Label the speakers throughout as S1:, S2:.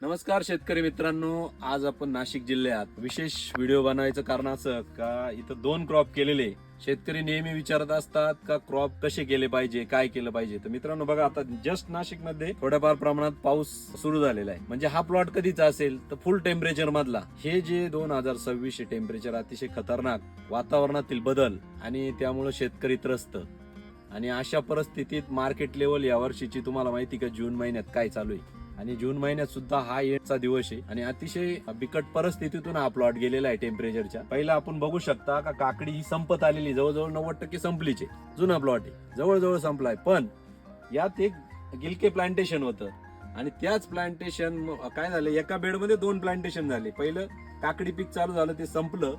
S1: नमस्कार शेतकरी मित्रांनो, आज आपण नाशिक जिल्ह्यात विशेष व्हिडिओ बनवायचं कारण असं का इथं 2 क्रॉप केलेले. शेतकरी नेहमी विचारत असतात का क्रॉप कसे केले पाहिजे, काय केलं पाहिजे. तर मित्रांनो बघा, आता जस्ट नाशिक मध्ये थोड्याफार प्रमाणात पाऊस सुरू झालेला आहे. म्हणजे हा प्लॉट कधीचा असेल तर फुल टेम्परेचर मधला. हे जे 2026 टेम्परेचर अतिशय खतरनाक, वातावरणातील बदल आणि त्यामुळे शेतकरी त्रस्त. आणि अशा परिस्थितीत मार्केट लेवल या वर्षीची तुम्हाला माहिती का जून महिन्यात काय चालू आहे. आणि जून महिन्यात सुद्धा हा एंडचा दिवस आहे आणि अतिशय बिकट परिस्थितीतून हा प्लॉट गेलेला आहे टेम्परेचरच्या. पहिला आपण बघू शकता का काकडी ही संपत आलेली, जवळजवळ 90% संपलीचे. जुना प्लॉट आहे, जवळजवळ संपलाय. पण यात एक गिलके प्लांटेशन होतं आणि त्याच प्लांटेशन काय झालं, एका बेडमध्ये 2 प्लांटेशन झाले. पहिलं काकडी पीक चालू झालं, ते संपलं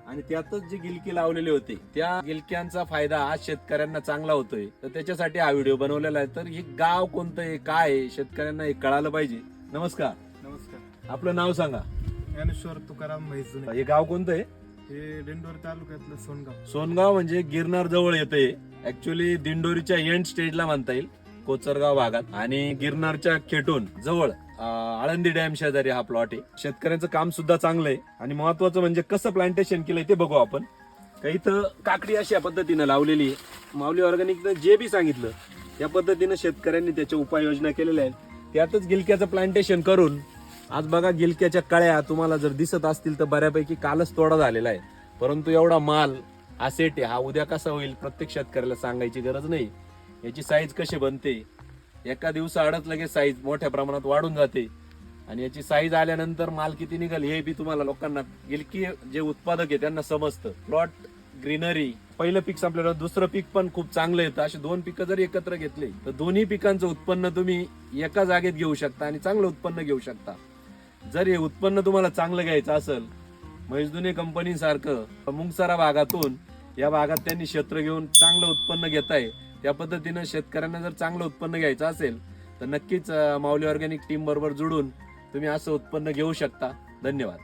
S1: आणि त्यातच जे गिलके लावलेले होते त्या गिलक्यांचा फायदा आज शेतकऱ्यांना चांगला होतोय. तर त्याच्यासाठी हा व्हिडिओ बनवलेला आहे. तर हे गाव कोणतं आहे, काय आहे, शेतकऱ्यांना हे कळालं पाहिजे. नमस्कार.
S2: नमस्कार.
S1: आपलं नाव सांगा.
S2: ज्ञानेश्वर तुकाराम म्हैसूर.
S1: हे गाव कोणतं आहे?
S2: हे दिंडोरी तालुक्यातलं सोनगाव.
S1: सोनगाव म्हणजे गिरनार जवळ येते. ऍक्च्युली दिंडोरीच्या एंड स्टेजला म्हणता येईल, कोचरगाव भागात. आणि गिरनारच्या खेटून जवळ आळंदी डॅम शेजारी हा प्लॉट आहे. शेतकऱ्यांचं काम सुद्धा चांगलं आहे आणि महत्वाचं म्हणजे कसं प्लांटेशन केलंय ते बघू आपण. काही तर काकडी अशा पद्धतीनं लावलेली आहे. माऊली ऑर्गॅनिक जे बी सांगितलं त्या पद्धतीनं शेतकऱ्यांनी त्याच्या उपाययोजना केलेल्या आहेत. त्यातच गिलक्याचं प्लांटेशन करून आज बघा, गिलक्याच्या कळ्या तुम्हाला जर दिसत असतील तर बऱ्यापैकी कालच तोडा झालेला आहे. परंतु एवढा माल हा सेट आहे, हा उद्या कसा होईल प्रत्येक शेतकऱ्याला सांगायची गरज नाही. याची साईज कशी बनते, एका दिवसाआडच लगेच साईज मोठ्या प्रमाणात वाढून जाते आणि याची साईज आल्यानंतर माल किती निघाल हे बी तुम्हाला लोकांना, गिलकी जे उत्पादक आहे त्यांना समजतं. प्लॉट ग्रीनरी, पहिलं पीक संपल्यावर दुसरं पीक पण खूप चांगलं येतं. असे 2 पिकं जर एकत्र घेतले तर दोन्ही पिकांचं उत्पन्न तुम्ही एका जागेत घेऊ शकता आणि चांगलं उत्पन्न घेऊ शकता. जर हे उत्पन्न तुम्हाला चांगलं घ्यायचं असेल, म्हैसदुने कंपनी सारखं मुंगसरा भागातून या भागात त्यांनी क्षेत्र घेऊन चांगलं उत्पन्न घेत आहे. त्या पद्धतीनं शेतकऱ्यांना जर चांगलं उत्पन्न घ्यायचं असेल तर नक्कीच माऊली ऑर्गॅनिक टीम बरोबर जुडून तुम्ही असं उत्पन्न घेऊ शकता. धन्यवाद.